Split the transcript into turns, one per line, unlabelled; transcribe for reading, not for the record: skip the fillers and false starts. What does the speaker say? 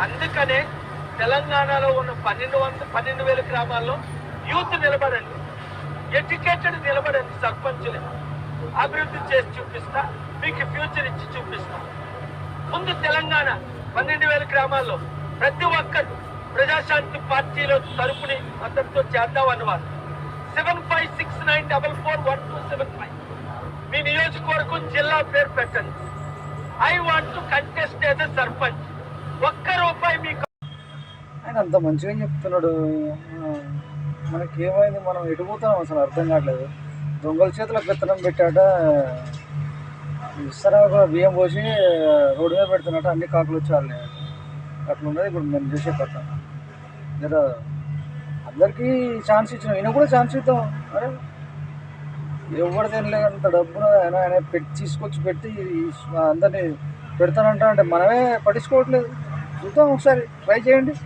అందుకనే తెలంగాణలో ఉన్న 12,000 గ్రామాల్లో యూత్ నిలబడండి, ఎడ్యుకేటెడ్ నిలబడండి. సర్పంచులు అభివృద్ధి చేసి చూపిస్తా, మీకు ఫ్యూచర్ ఇచ్చి చూపిస్తా. ముందు తెలంగాణ 12,000 గ్రామాల్లో ప్రతి ఒక్కరు ప్రజాశాంతి పార్టీలో తరపుని అందరితో చేద్దాం అన్నవారు 7569441275 మీ నియోజకవర్గం జిల్లా పేరు పెట్టండి. I want to contest as a sarpanch. ఒక్క రూపాయి మీకు.
ఆయన అంత మంచిగా చెప్తున్నాడు, మనకేమైంది, మనం ఎటుపోతాం అసలు అర్థం కావట్లేదు. దొంగల చేతులకు విత్తనం పెట్టాట, ఇస్తారా బియ్యం పోసి రోడ్డు మీద పెడుతున్నట్టు అన్ని కాకులు వచ్చాలి. అట్లున్నది ఇప్పుడు మేము చేసే కథ. జర అందరికీ ఛాన్స్ ఇచ్చినాం, ఈయన కూడా ఛాన్స్ ఇద్దాం. అరే ఎవరు తినలేనంత డబ్బును ఆయన తీసుకొచ్చి పెట్టి అందరినీ పెడతానంట అంటే మనమే పట్టించుకోవట్లేదు. చూద్దాం, ఒకసారి ట్రై చేయండి.